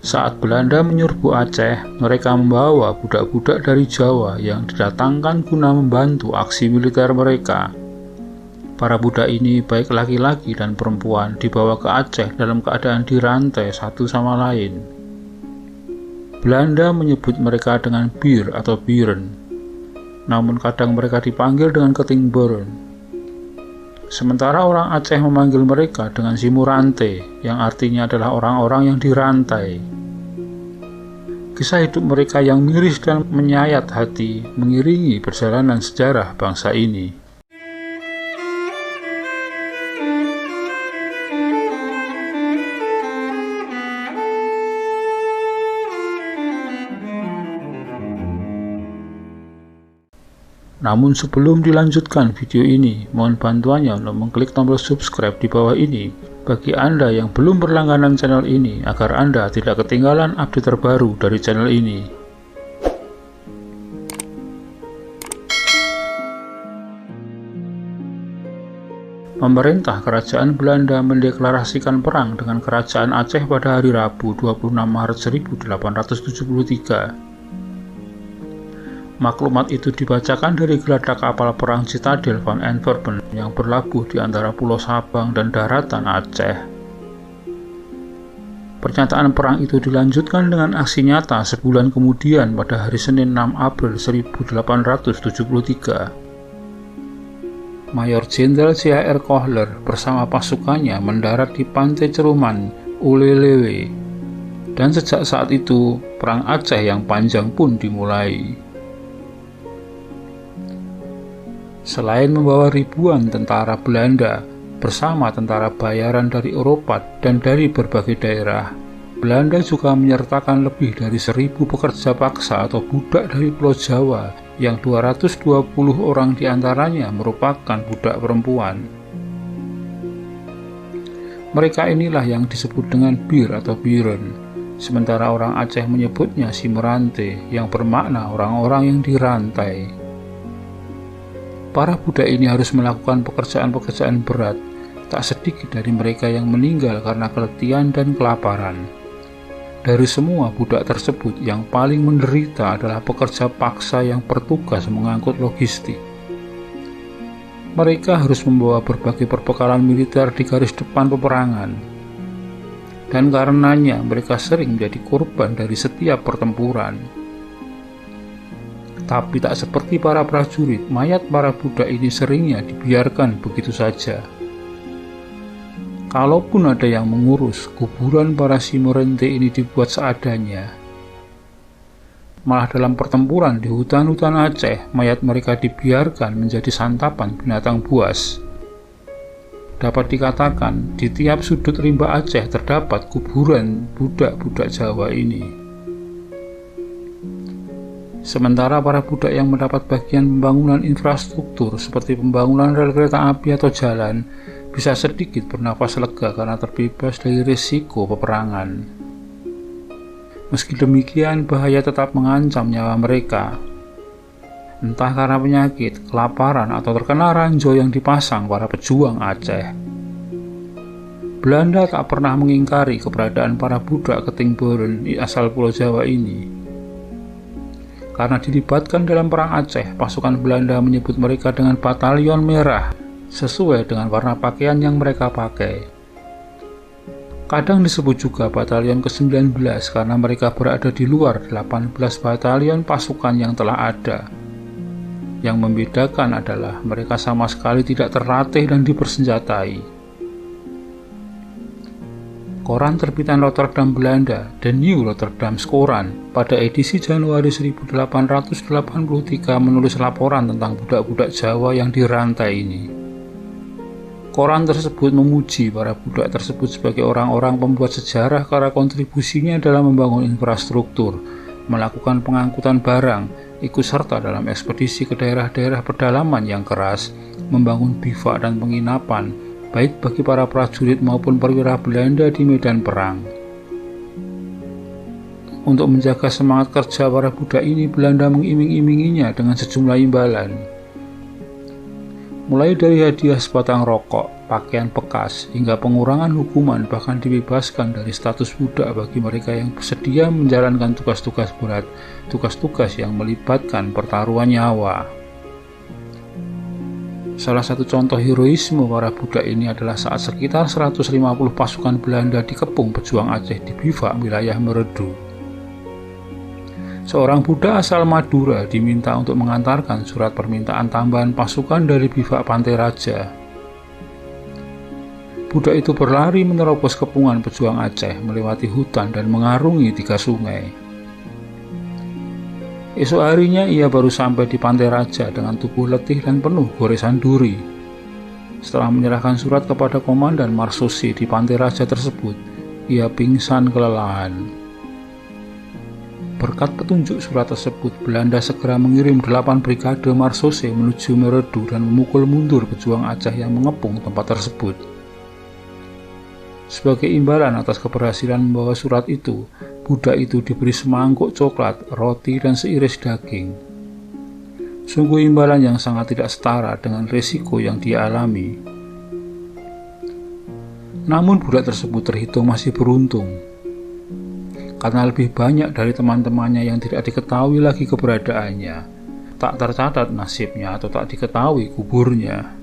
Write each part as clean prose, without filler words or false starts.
Saat Belanda menyerbu Aceh, mereka membawa budak-budak dari Jawa yang didatangkan guna membantu aksi militer mereka. Para budak ini, baik laki-laki dan perempuan, dibawa ke Aceh dalam keadaan dirantai satu sama lain. Belanda menyebut mereka dengan Bir atau Biren, namun kadang mereka dipanggil dengan Ketingboren. Sementara orang Aceh memanggil mereka dengan Simurante, yang artinya adalah orang-orang yang dirantai. Kisah hidup mereka yang miris dan menyayat hati mengiringi perjalanan sejarah bangsa ini. Namun sebelum dilanjutkan video ini, mohon bantuannya untuk mengklik tombol subscribe di bawah ini bagi Anda yang belum berlangganan channel ini agar Anda tidak ketinggalan update terbaru dari channel ini. Pemerintah Kerajaan Belanda mendeklarasikan perang dengan Kerajaan Aceh pada hari Rabu 26 Maret 1873. Maklumat itu dibacakan dari geladak kapal perang Citadel van Antwerpen yang berlabuh di antara Pulau Sabang dan daratan Aceh. Pernyataan perang itu dilanjutkan dengan aksi nyata sebulan kemudian pada hari Senin 6 April 1873. Mayor Jenderal C.H.R. Kohler bersama pasukannya mendarat di pantai Ceruman, Ulelewe. Dan sejak saat itu, perang Aceh yang panjang pun dimulai. Selain membawa ribuan tentara Belanda bersama tentara bayaran dari Eropa dan dari berbagai daerah, Belanda juga menyertakan lebih dari 1.000 pekerja paksa atau budak dari Pulau Jawa yang 220 orang diantaranya merupakan budak perempuan. Mereka inilah yang disebut dengan Bir atau Biren, sementara orang Aceh menyebutnya Simurante yang bermakna orang-orang yang dirantai. Para budak ini harus melakukan pekerjaan-pekerjaan berat, tak sedikit dari mereka yang meninggal karena keletihan dan kelaparan. Dari semua budak tersebut, yang paling menderita adalah pekerja paksa yang bertugas mengangkut logistik. Mereka harus membawa berbagai perbekalan militer di garis depan peperangan. Dan karenanya mereka sering menjadi korban dari setiap pertempuran. Tapi tak seperti para prajurit, mayat para budak ini seringnya dibiarkan begitu saja. Kalaupun ada yang mengurus, kuburan para Simurante ini dibuat seadanya. Malah dalam pertempuran di hutan-hutan Aceh, mayat mereka dibiarkan menjadi santapan binatang buas. Dapat dikatakan, di tiap sudut rimba Aceh terdapat kuburan budak-budak Jawa ini. Sementara para budak yang mendapat bagian pembangunan infrastruktur seperti pembangunan rel kereta api atau jalan bisa sedikit bernafas lega karena terbebas dari risiko peperangan. Meski demikian, bahaya tetap mengancam nyawa mereka. Entah karena penyakit, kelaparan, atau terkena ranjau yang dipasang para pejuang Aceh. Belanda tak pernah mengingkari keberadaan para budak Ketingboren asal Pulau Jawa ini. Karena dilibatkan dalam perang Aceh, pasukan Belanda menyebut mereka dengan Batalion Merah, sesuai dengan warna pakaian yang mereka pakai. Kadang disebut juga Batalion ke-19 karena mereka berada di luar 18 batalion pasukan yang telah ada. Yang membedakan adalah mereka sama sekali tidak terlatih dan dipersenjatai. Koran terbitan Rotterdam Belanda, The New Rotterdam Koran, pada edisi Januari 1883 menulis laporan tentang budak-budak Jawa yang dirantai ini. Koran tersebut memuji para budak tersebut sebagai orang-orang pembuat sejarah karena kontribusinya dalam membangun infrastruktur, melakukan pengangkutan barang, ikut serta dalam ekspedisi ke daerah-daerah pedalaman yang keras, membangun bivak dan penginapan, baik bagi para prajurit maupun perwira Belanda di medan perang. Untuk menjaga semangat kerja para budak ini, Belanda mengiming-iminginya dengan sejumlah imbalan. Mulai dari hadiah sebatang rokok, pakaian bekas, hingga pengurangan hukuman, bahkan dibebaskan dari status budak bagi mereka yang bersedia menjalankan tugas-tugas berat, tugas-tugas yang melibatkan pertaruhan nyawa. Salah satu contoh heroisme para budak ini adalah saat sekitar 150 pasukan Belanda dikepung pejuang Aceh di bivak wilayah Meredu. Seorang budak asal Madura diminta untuk mengantarkan surat permintaan tambahan pasukan dari bivak Pantai Raja. Budak itu berlari menerobos kepungan pejuang Aceh, melewati hutan dan mengarungi 3 sungai. Esok harinya ia baru sampai di Pantai Raja dengan tubuh letih dan penuh goresan duri. Setelah menyerahkan surat kepada komandan Marsose di Pantai Raja tersebut, ia pingsan kelelahan. Berkat petunjuk surat tersebut, Belanda segera mengirim 8 brigade Marsose menuju Meredu dan memukul mundur pejuang Aceh yang mengepung tempat tersebut. Sebagai imbalan atas keberhasilan membawa surat itu, budak itu diberi semangkuk coklat, roti, dan seiris daging. Sungguh imbalan yang sangat tidak setara dengan resiko yang dia alami. Namun budak tersebut terhitung masih beruntung, karena lebih banyak dari teman-temannya yang tidak diketahui lagi keberadaannya, tak tercatat nasibnya atau tak diketahui kuburnya.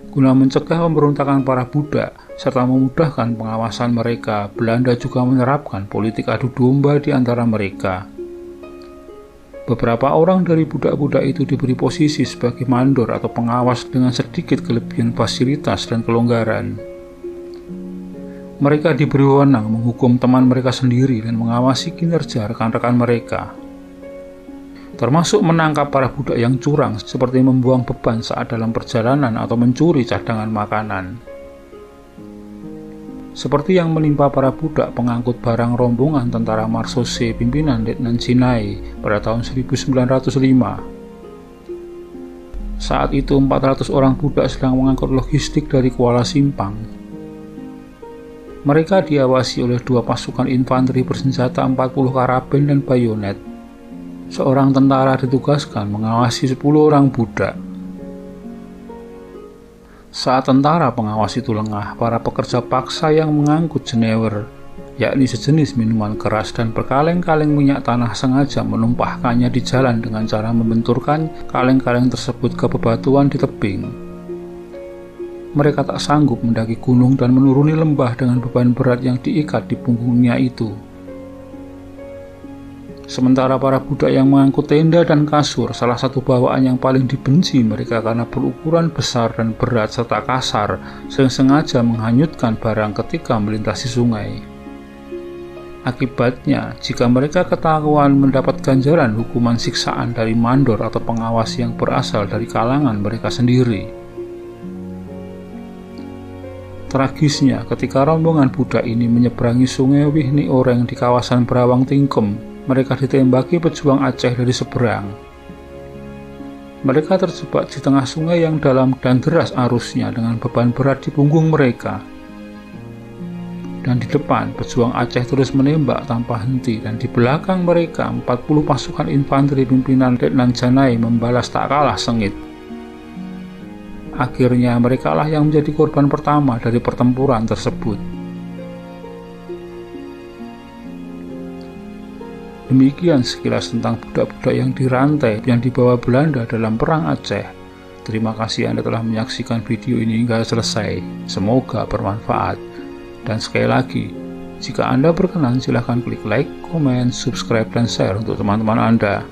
Guna mencegah pemberontakan para budak serta memudahkan pengawasan mereka, Belanda juga menerapkan politik adu domba di antara mereka. Beberapa orang dari budak-budak itu diberi posisi sebagai mandor atau pengawas dengan sedikit kelebihan fasilitas dan kelonggaran. Mereka diberi wewenang menghukum teman mereka sendiri dan mengawasi kinerja rekan-rekan mereka, termasuk menangkap para budak yang curang seperti membuang beban saat dalam perjalanan atau mencuri cadangan makanan. Seperti yang menimpa para budak pengangkut barang rombongan tentara Marsose pimpinan Letnan Sinai pada tahun 1905. Saat itu 400 orang budak sedang mengangkut logistik dari Kuala Simpang. Mereka diawasi oleh 2 pasukan infanteri bersenjata 40 karabin dan bayonet. Seorang tentara ditugaskan mengawasi 10 orang budak. Saat tentara pengawas itu lengah, para pekerja paksa yang mengangkut jenewer, yakni sejenis minuman keras dan berkaleng-kaleng minyak tanah, sengaja menumpahkannya di jalan dengan cara membenturkan kaleng-kaleng tersebut ke bebatuan di tebing. Mereka tak sanggup mendaki gunung dan menuruni lembah dengan beban berat yang diikat di punggungnya itu. Sementara para budak yang mengangkut tenda dan kasur, salah satu bawaan yang paling dibenci mereka karena berukuran besar dan berat serta kasar, sengaja menghanyutkan barang ketika melintasi sungai. Akibatnya, jika mereka ketahuan mendapat ganjaran hukuman siksaan dari mandor atau pengawas yang berasal dari kalangan mereka sendiri. Tragisnya, ketika rombongan budak ini menyeberangi sungai Wihni Oreng di kawasan Berawang Tingkem, mereka ditembaki pejuang Aceh dari seberang. Mereka terjebak di tengah sungai yang dalam dan deras arusnya dengan beban berat di punggung mereka. Dan di depan, pejuang Aceh terus menembak tanpa henti, dan di belakang mereka 40 pasukan infanteri pimpinan Letnan Janai membalas tak kalah sengit. Akhirnya mereka lah yang menjadi korban pertama dari pertempuran tersebut. Demikian sekilas tentang budak-budak yang dirantai yang dibawa Belanda dalam Perang Aceh. Terima kasih Anda telah menyaksikan video ini hingga selesai. Semoga bermanfaat. Dan sekali lagi, jika Anda berkenan silahkan klik like, komen, subscribe, dan share untuk teman-teman Anda.